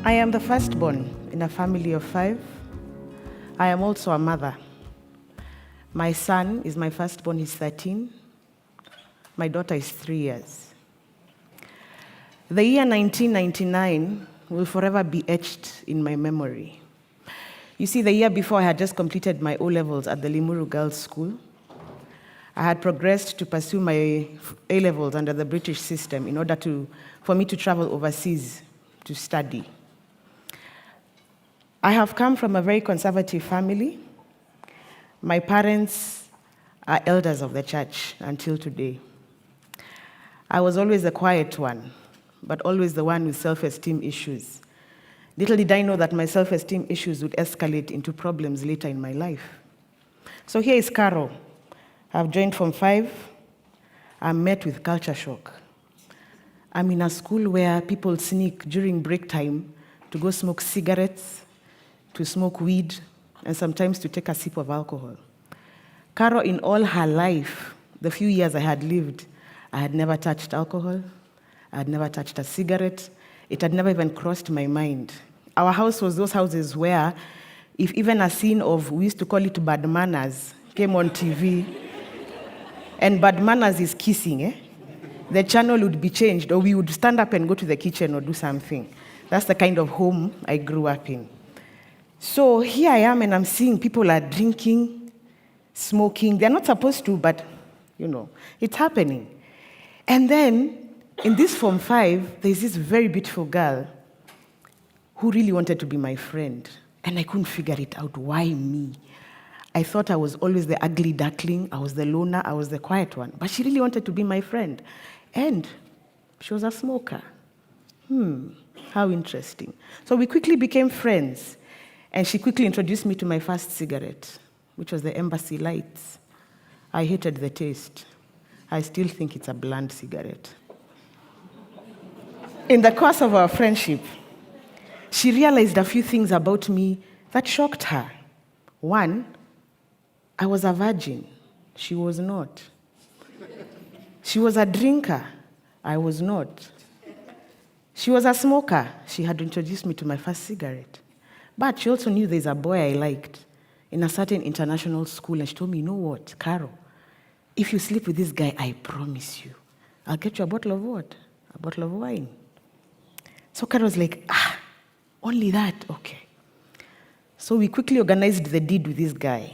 I am the firstborn in a family of 5. I am also a mother. My son is my firstborn, he's 13. My daughter is 3 years. The year 1999 will forever be etched in my memory. You see, the year before I had just completed my O-levels at the Limuru Girls' School. I had progressed to pursue my A-levels under the British system in order for me to travel overseas to study. I have come from a very conservative family. My parents are elders of the church until today. I was always the quiet one, but always the one with self-esteem issues. Little did I know that my self-esteem issues would escalate into problems later in my life. So here is Carol. I've joined Form 5. I'm met with culture shock. I'm in a school where people sneak during break time to go smoke cigarettes, to smoke weed, and sometimes to take a sip of alcohol. Carol, in all her life, the few years I had lived, I had never touched alcohol. I had never touched a cigarette. It had never even crossed my mind. Our house was those houses where if even a scene of, we used to call it bad manners, came on TV, and bad manners is kissing, the channel would be changed, or we would stand up and go to the kitchen or do something. That's the kind of home I grew up in. So here I am, and I'm seeing people are drinking, smoking. They're not supposed to, but, it's happening. And then, in this Form 5, there's this very beautiful girl who really wanted to be my friend. And I couldn't figure it out. Why me? I thought I was always the ugly duckling. I was the loner. I was the quiet one. But she really wanted to be my friend. And she was a smoker. How interesting. So we quickly became friends. And she quickly introduced me to my first cigarette, which was the Embassy Lights. I hated the taste. I still think it's a bland cigarette. In the course of our friendship, she realized a few things about me that shocked her. One, I was a virgin. She was not. She was a drinker. I was not. She was a smoker. She had introduced me to my first cigarette. But she also knew there's a boy I liked in a certain international school, and she told me, you know what, Carol, if you sleep with this guy, I promise you, I'll get you a bottle of what? A bottle of wine. So Carol was like, only that? Okay. So we quickly organized the deed with this guy.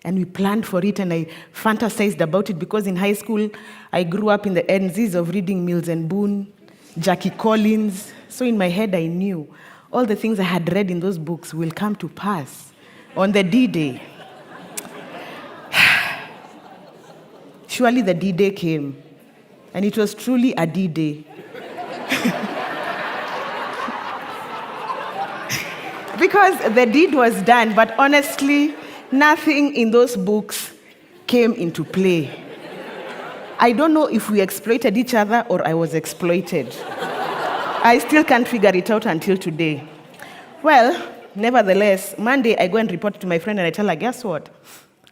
And we planned for it, and I fantasized about it because in high school, I grew up in the ends of reading Mills and Boone, Jackie Collins. So in my head, I knew all the things I had read in those books will come to pass on the D-Day. Surely the D-Day came, and it was truly a D-Day. Because the deed was done, but honestly, nothing in those books came into play. I don't know if we exploited each other or I was exploited. I still can't figure it out until today. Well, nevertheless, Monday I go and report to my friend and I tell her, guess what?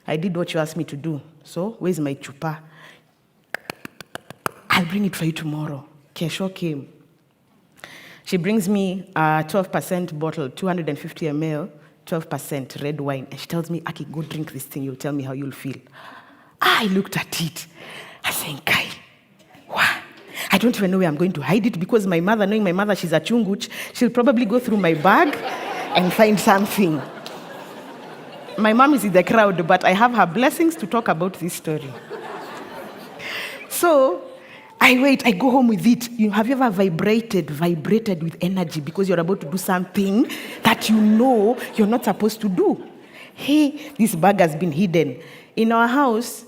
I did what you asked me to do. So, where's my chupa? I'll bring it for you tomorrow. Kesho came. She brings me a 12% bottle, 250 ml, 12% red wine. And she tells me, Aki, go drink this thing. You'll tell me how you'll feel. I looked at it. I said, Kai, what? I don't even know where I'm going to hide it because my mother, knowing my mother, she's a chunguch, she'll probably go through my bag and find something. My mom is in the crowd, but I have her blessings to talk about this story. So, I wait, I go home with it. Have you ever vibrated with energy because you're about to do something that you know you're not supposed to do? Hey, this bag has been hidden. In our house,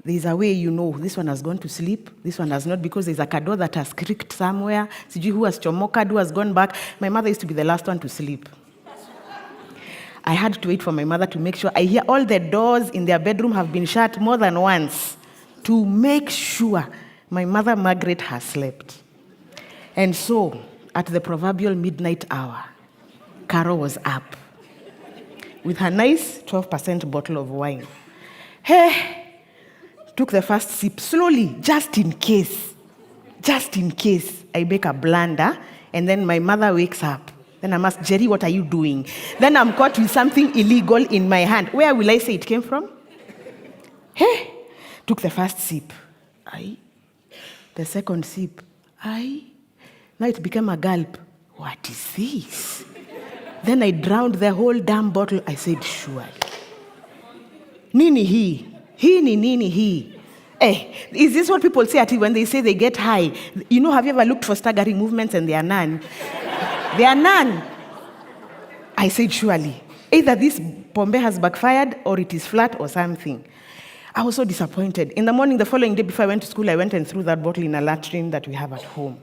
there's a way you know this one has gone to sleep, this one has not, because there's a door that has creaked somewhere. Sijui who has chomoka, who has gone back. My mother used to be the last one to sleep. I had to wait for my mother to make sure. I hear all the doors in their bedroom have been shut more than once to make sure my mother Margaret has slept. And so, at the proverbial midnight hour, Carol was up with her nice 12% bottle of wine. Hey, took the first sip slowly, just in case I make a blunder, and then my mother wakes up. Then I'm asked, Jerry, what are you doing? Then I'm caught with something illegal in my hand. Where will I say it came from? Hey, took the first sip. Aye. The second sip. Aye. Now it became a gulp. What is this? Then I drowned the whole damn bottle. I said, surely. Nini hii. Hii ni nini hii. Is this what people say when they say they get high? You know, have you ever looked for staggering movements and they are none? They are none. I said, surely. Either this pombe has backfired or it is flat or something. I was so disappointed. In the morning, the following day before I went to school, I went and threw that bottle in a latrine that we have at home.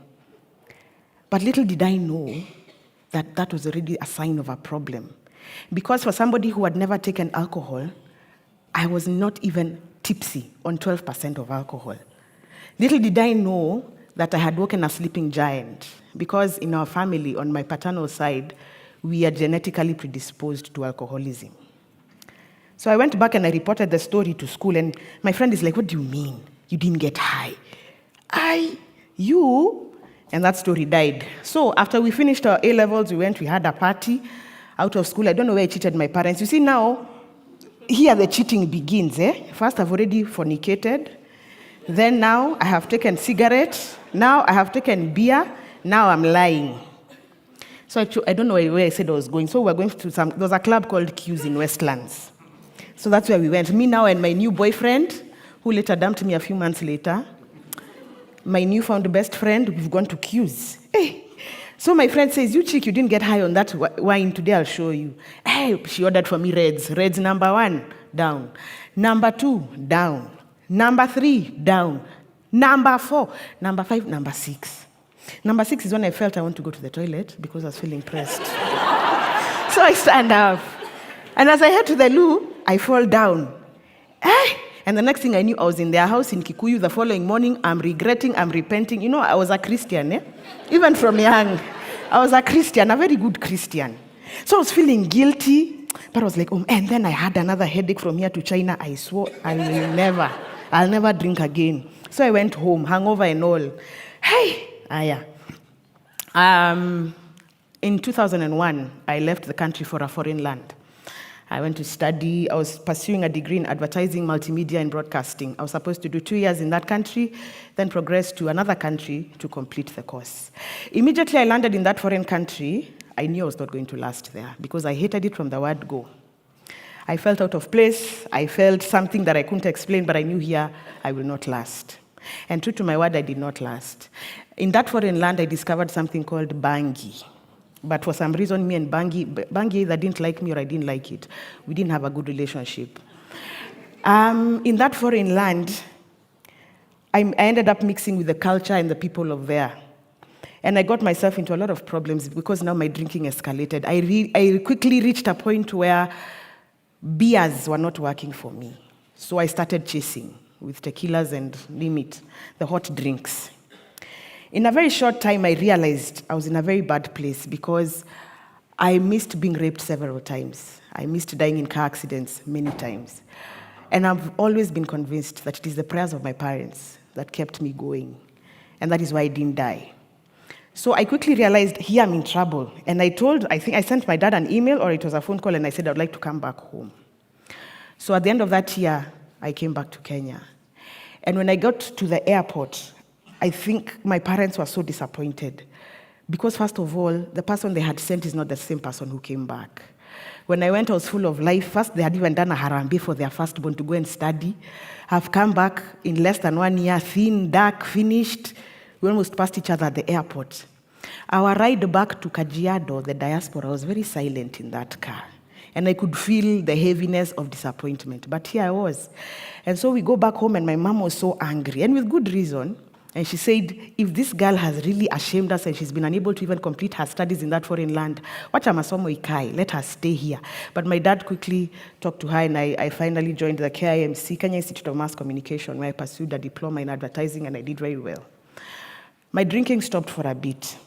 But little did I know that that was already a sign of a problem. Because for somebody who had never taken alcohol, I was not even tipsy on 12% of alcohol. Little did I know that I had woken a sleeping giant, because in our family, on my paternal side, we are genetically predisposed to alcoholism. So I went back and I reported the story to school, and my friend is like, what do you mean? You didn't get high? You? And that story died. So after we finished our A-levels, we had a party out of school. I don't know where I cheated my parents. You see now, here the cheating begins. First, I've already fornicated. Then now, I have taken cigarettes. Now, I have taken beer. Now, I'm lying. So I don't know where I said I was going. So we're going to there was a club called Q's in Westlands. So that's where we went. Me now and my new boyfriend, who later dumped me a few months later. My newfound best friend, we've gone to Q's. So my friend says, you chick, you didn't get high on that wine. Today I'll show you. She ordered for me Reds. Reds number 1, down. Number 2, down. Number 3, down. Number 4, number 5, number 6. Number 6 is when I felt I want to go to the toilet because I was feeling pressed. So I stand up. And as I head to the loo, I fall down. And the next thing I knew, I was in their house in Kikuyu. The following morning, I'm regretting, I'm repenting. You know, I was a Christian, Even from young, I was a Christian, a very good Christian. So I was feeling guilty, but I was like, and then I had another headache from here to China. I swore I'll never drink again. So I went home, hangover and all. In 2001, I left the country for a foreign land. I went to study. I was pursuing a degree in advertising, multimedia, and broadcasting. I was supposed to do 2 years in that country, then progress to another country to complete the course. Immediately I landed in that foreign country, I knew I was not going to last there because I hated it from the word go. I felt out of place. I felt something that I couldn't explain, but I knew here I will not last. And true to my word, I did not last. In that foreign land, I discovered something called bangi. But for some reason, me and Bangi either didn't like me or I didn't like it. We didn't have a good relationship. In that foreign land, I ended up mixing with the culture and the people of there. And I got myself into a lot of problems because now my drinking escalated. I quickly reached a point where beers were not working for me. So I started chasing with tequilas and name it, the hot drinks. In a very short time, I realized I was in a very bad place because I missed being raped several times. I missed dying in car accidents many times. And I've always been convinced that it is the prayers of my parents that kept me going. And that is why I didn't die. So I quickly realized, here I'm in trouble. And I think I sent my dad an email or it was a phone call and I said, I'd like to come back home. So at the end of that year, I came back to Kenya. And when I got to the airport, I think my parents were so disappointed because, first of all, the person they had sent is not the same person who came back. When I went, I was full of life. First, they had even done a harambe for their firstborn to go and study. I've come back in less than 1 year, thin, dark, finished. We almost passed each other at the airport. Our ride back to Kagia, the diaspora, was very silent in that car. And I could feel the heaviness of disappointment. But here I was. And so we go back home, and my mom was so angry, and with good reason. And she said, if this girl has really ashamed us and she's been unable to even complete her studies in that foreign land, wacha masomo ikae, let her stay here. But my dad quickly talked to her, and I finally joined the KIMC, Kenya Institute of Mass Communication, where I pursued a diploma in advertising, and I did very well. My drinking stopped for a bit.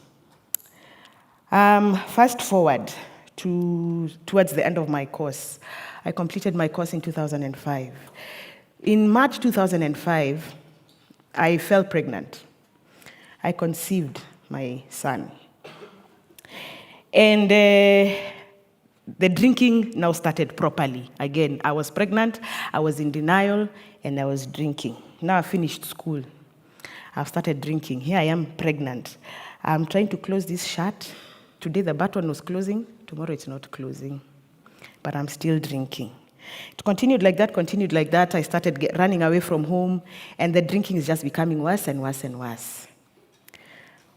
Fast forward towards the end of my course. I completed my course in 2005. In March 2005, I fell pregnant. I conceived my son. And the drinking now started properly. Again, I was pregnant, I was in denial, and I was drinking. Now I finished school. I've started drinking. Here I am pregnant. I'm trying to close this shirt. Today the button was closing. Tomorrow it's not closing. But I'm still drinking. It continued like that. I started running away from home, and the drinking is just becoming worse and worse and worse.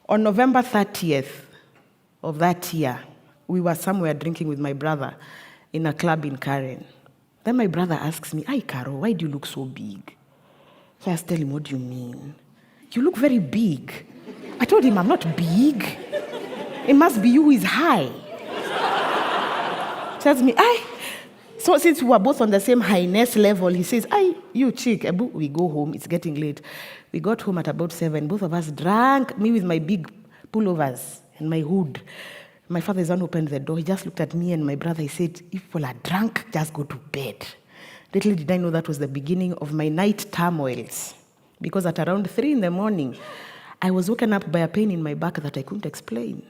On November 30th of that year, we were somewhere drinking with my brother in a club in Karen. Then my brother asks me, "Hi, Caro, why do you look so big?" So I tell him, "What do you mean?" "You look very big." I told him, "I'm not big. It must be you who is high." Tells me, "Aye." So since we were both on the same highness level, he says, "Aye, you chick, Ebu." We go home, it's getting late. We got home at about 7. Both of us drank, me with my big pullovers and my hood. My father is the one who opened the door. He just looked at me and my brother. He said, "If people are drunk, just go to bed." Little did I know that was the beginning of my night turmoils. Because at around 3 in the morning, I was woken up by a pain in my back that I couldn't explain.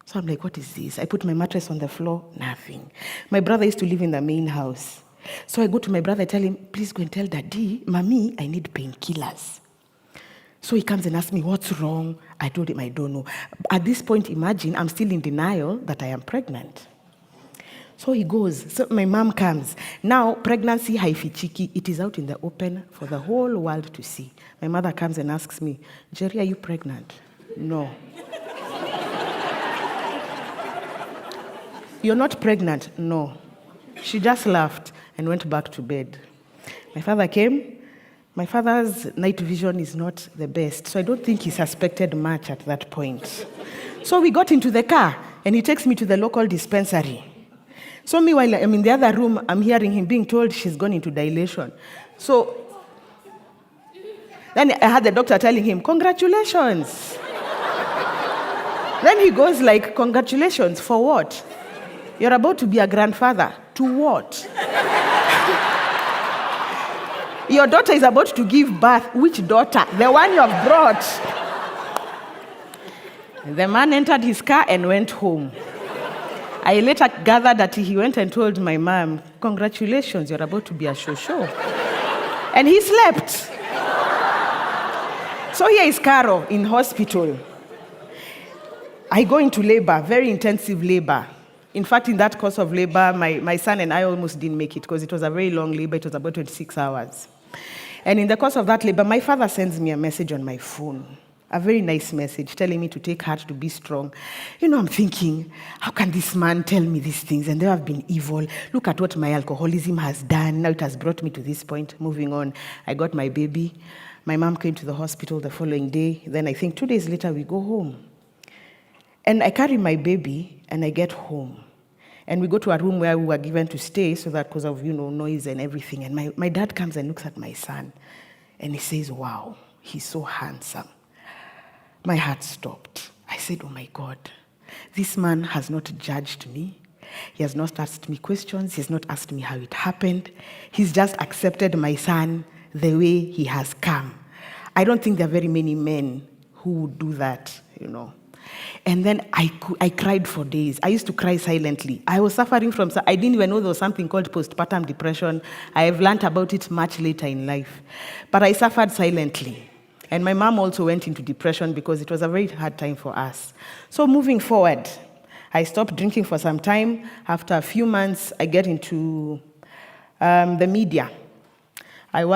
So I'm like, what is this? I put my mattress on the floor, nothing. My brother used to live in the main house. So I go to my brother, I tell him, "Please go and tell Daddy, Mommy, I need painkillers." So he comes and asks me, "What's wrong?" I told him, "I don't know." At this point, imagine, I'm still in denial that I am pregnant. So he goes. So my mom comes. Now, pregnancy haifichiki, it is out in the open for the whole world to see. My mother comes and asks me, "Jerry, are you pregnant?" "No." "You're not pregnant?" "No." She just laughed and went back to bed. My father came. My father's night vision is not the best, so I don't think he suspected much at that point. So we got into the car, and he takes me to the local dispensary. So meanwhile, I'm in the other room, I'm hearing him being told she's gone into dilation. So then I had the doctor telling him, "Congratulations." Then he goes like, "Congratulations, for what? You're about to be a grandfather. To what?" "Your daughter is about to give birth." "Which daughter?" "The one you have brought." The man entered his car and went home. I later gathered that he went and told my mom, "Congratulations, you're about to be a shosho." And he slept. So here is Caro in hospital. I go into labor, very intensive labor. In fact, in that course of labor, my son and I almost didn't make it because it was a very long labor. It was about 26 hours. And in the course of that labor, my father sends me a message on my phone, a very nice message telling me to take heart, to be strong. I'm thinking, how can this man tell me these things? And they have been evil. Look at what my alcoholism has done. Now it has brought me to this point. Moving on, I got my baby. My mom came to the hospital the following day. Then I think 2 days later, we go home. And I carry my baby, and I get home. And we go to a room where we were given to stay so that because of, noise and everything. And my dad comes and looks at my son, and he says, "Wow, he's so handsome." My heart stopped. I said, "Oh my God, this man has not judged me. He has not asked me questions. He has not asked me how it happened. He's just accepted my son the way he has come." I don't think there are very many men who would do that, And then I cried for days. I used to cry silently. I was suffering from, I didn't even know there was something called postpartum depression. I have learned about it much later in life. But I suffered silently. And my mom also went into depression because it was a very hard time for us. So moving forward, I stopped drinking for some time. After a few months, I get into the media. In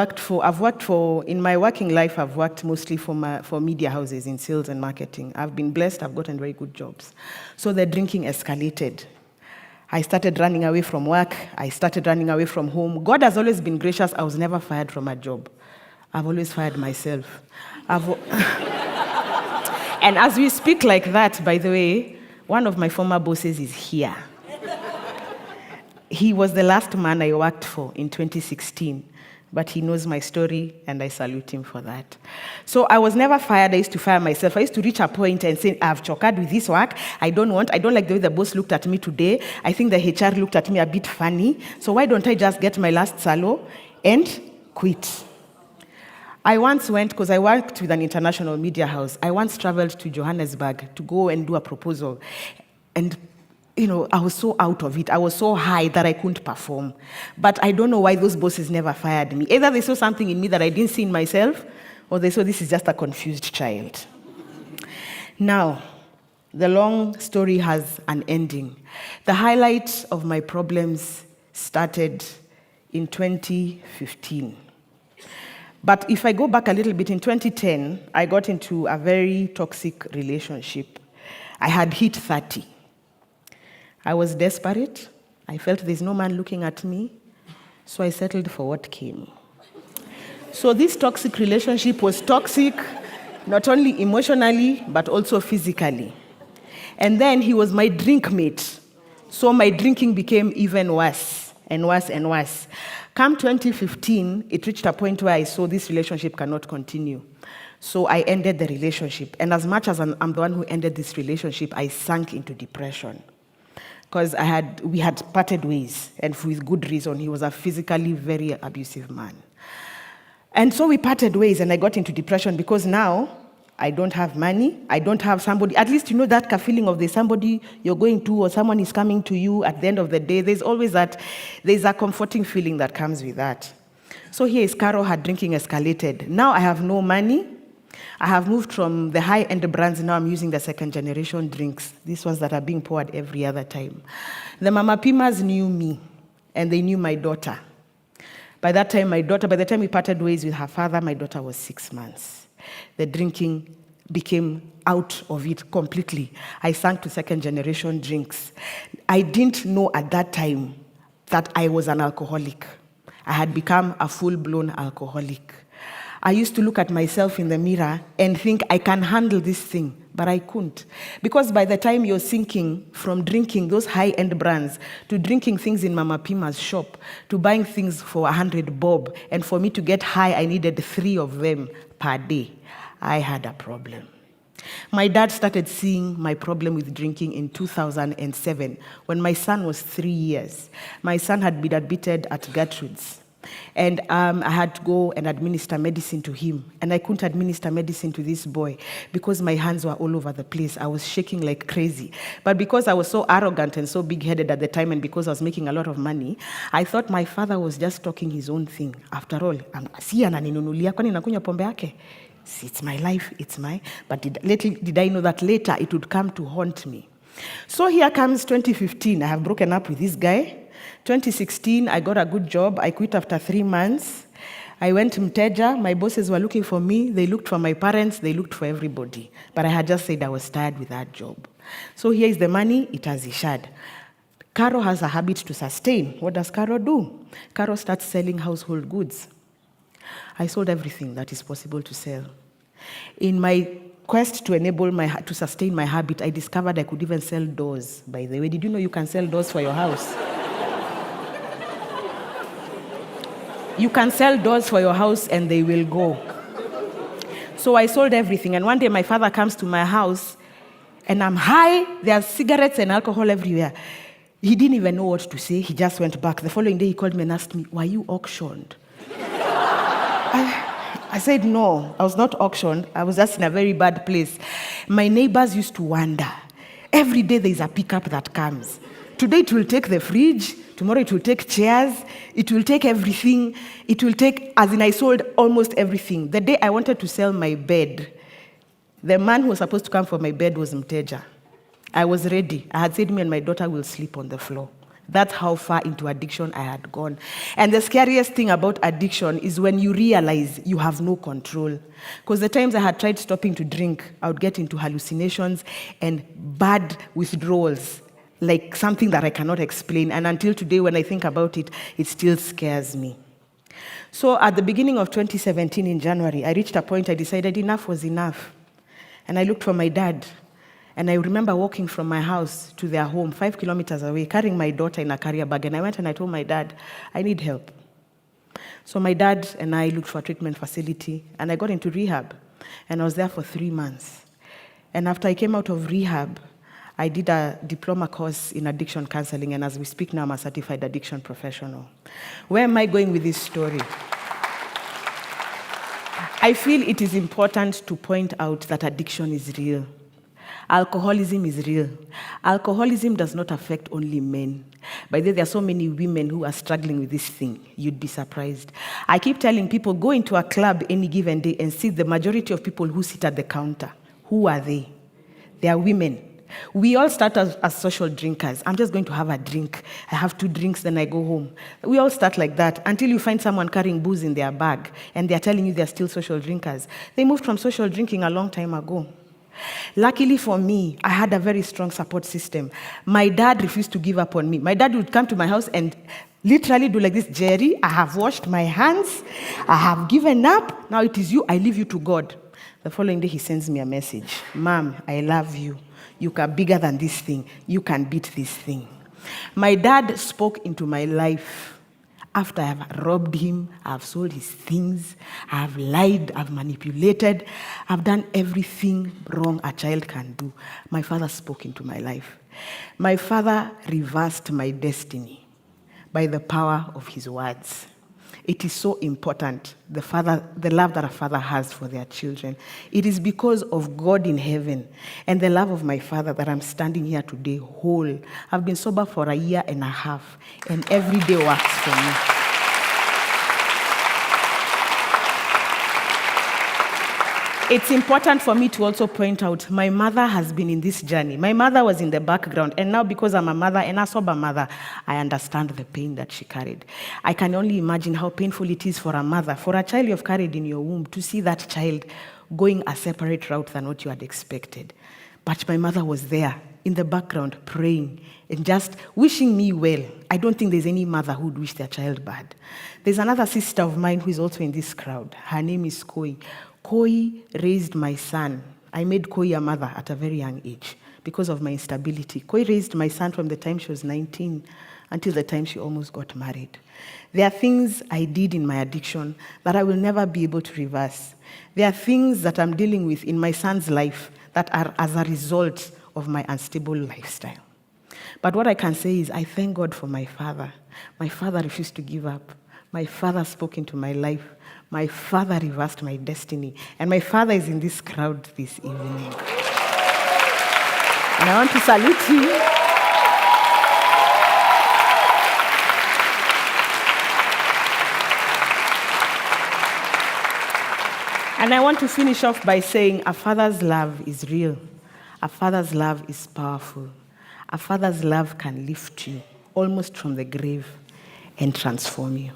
my working life, I've worked mostly for media houses in sales and marketing. I've been blessed, I've gotten very good jobs. So the drinking escalated. I started running away from work. I started running away from home. God has always been gracious. I was never fired from a job. I've always fired myself. And as we speak like that, by the way, one of my former bosses is here. He was the last man I worked for in 2016. But he knows my story, and I salute him for that. So I was never fired. I used to fire myself. I used to reach a point and say, "I've choked with this work. I don't like the way the boss looked at me today. I think the HR looked at me a bit funny. So why don't I just get my last salo and quit?" I once went, because I worked with an international media house, I once traveled to Johannesburg to go and do a proposal. and I was so out of it. I was so high that I couldn't perform. But I don't know why those bosses never fired me. Either they saw something in me that I didn't see in myself, or they saw this is just a confused child. Now, the long story has an ending. The highlight of my problems started in 2015. But if I go back a little bit, in 2010, I got into a very toxic relationship. I had hit 30. I was desperate. I felt there's no man looking at me, so I settled for what came. So this toxic relationship was toxic, not only emotionally, but also physically. And then he was my drink mate, so my drinking became even worse and worse and worse. Come 2015, it reached a point where I saw this relationship cannot continue. So I ended the relationship. And as much as I'm the one who ended this relationship, I sank into depression. Because we had parted ways, and with good reason. He was a physically very abusive man. And so we parted ways, and I got into depression because now I don't have money. I don't have somebody. At least that feeling of there's somebody you're going to, or someone is coming to you at the end of the day. There's always there's a comforting feeling that comes with that. So here is Carol, her drinking escalated. Now I have no money. I have moved from the high-end brands. Now I'm using the second-generation drinks. These ones that are being poured every other time. The Mama Pimas knew me, and they knew my daughter. By the time we parted ways with her father, my daughter was 6 months. The drinking became out of it completely. I sank to second-generation drinks. I didn't know at that time that I was an alcoholic. I had become a full-blown alcoholic. I used to look at myself in the mirror and think, I can handle this thing, but I couldn't. Because by the time you're sinking from drinking those high-end brands to drinking things in Mama Pima's shop, to buying things for 100 bob, and for me to get high, I needed 3 of them per day. I had a problem. My dad started seeing my problem with drinking in 2007, when my son was 3 years. My son had been admitted at Gertrude's. And I had to go and administer medicine to him. And I couldn't administer medicine to this boy because my hands were all over the place. I was shaking like crazy. But because I was so arrogant and so big-headed at the time, and because I was making a lot of money, I thought my father was just talking his own thing. After all, it's my life, it's my... But did I know that later it would come to haunt me? So here comes 2015. I have broken up with this guy. 2016, I got a good job. I quit after 3 months. I went to Mteja. My bosses were looking for me. They looked for my parents. They looked for everybody. But I had just said I was tired with that job. So here is the money. It has issued. Carol has a habit to sustain. What does Carol do? Carol starts selling household goods. I sold everything that is possible to sell. In my quest to sustain my habit, I discovered I could even sell doors, by the way. Did you know you can sell doors for your house? You can sell doors for your house and they will go. So I sold everything. And one day my father comes to my house and I'm high. There are cigarettes and alcohol everywhere. He didn't even know what to say. He just went back. The following day he called me and asked me, were you auctioned? I said, no, I was not auctioned. I was just in a very bad place. My neighbors used to wonder. Every day there's a pickup that comes. Today it will take the fridge. Tomorrow it will take chairs. It will take everything. It will take, as in I sold almost everything. The day I wanted to sell my bed, the man who was supposed to come for my bed was Mteja. I was ready. I had said me and my daughter will sleep on the floor. That's how far into addiction I had gone. And the scariest thing about addiction is when you realize you have no control. Because the times I had tried stopping to drink, I would get into hallucinations and bad withdrawals, like something that I cannot explain. And until today, when I think about it, it still scares me. So at the beginning of 2017 in January, I reached a point I decided enough was enough. And I looked for my dad. And I remember walking from my house to their home, 5 kilometers away, carrying my daughter in a carrier bag. And I went and I told my dad, I need help. So my dad and I looked for a treatment facility, and I got into rehab. And I was there for 3 months. And after I came out of rehab, I did a diploma course in addiction counseling, and as we speak now, I'm a certified addiction professional. Where am I going with this story? I feel it is important to point out that addiction is real. Alcoholism is real. Alcoholism does not affect only men. By the way, there are so many women who are struggling with this thing. You'd be surprised. I keep telling people, go into a club any given day and see the majority of people who sit at the counter. Who are they? They are women. We all start as social drinkers. I'm just going to have a drink. I have 2 drinks, then I go home. We all start like that until you find someone carrying booze in their bag and they're telling you they're still social drinkers. They moved from social drinking a long time ago. Luckily for me, I had a very strong support system. My dad refused to give up on me. My dad would come to my house and literally do like this, Jerry, I have washed my hands. I have given up. Now it is you. I leave you to God. The following day, he sends me a message. Mom, I love you. You are bigger than this thing. You can beat this thing. My dad spoke into my life. After I have robbed him, I have sold his things, I have lied, I have manipulated, I've done everything wrong a child can do. My father spoke into my life. My father reversed my destiny by the power of his words. It is so important, the love that a father has for their children. It is because of God in heaven and the love of my father that I'm standing here today whole. I've been sober for 1.5 years, and every day works for me. It's important for me to also point out, my mother has been in this journey. My mother was in the background, and now because I'm a mother and a sober mother, I understand the pain that she carried. I can only imagine how painful it is for a mother, for a child you've carried in your womb, to see that child going a separate route than what you had expected. But my mother was there in the background praying and just wishing me well. I don't think there's any mother who would wish their child bad. There's another sister of mine who is also in this crowd. Her name is Koi. Koi raised my son. I made Koi a mother at a very young age because of my instability. Koi raised my son from the time she was 19 until the time she almost got married. There are things I did in my addiction that I will never be able to reverse. There are things that I'm dealing with in my son's life that are as a result of my unstable lifestyle. But what I can say is I thank God for my father. My father refused to give up. My father spoke into my life. My father reversed my destiny. And my father is in this crowd this evening. And I want to salute him. And I want to finish off by saying a father's love is real. A father's love is powerful. A father's love can lift you almost from the grave and transform you.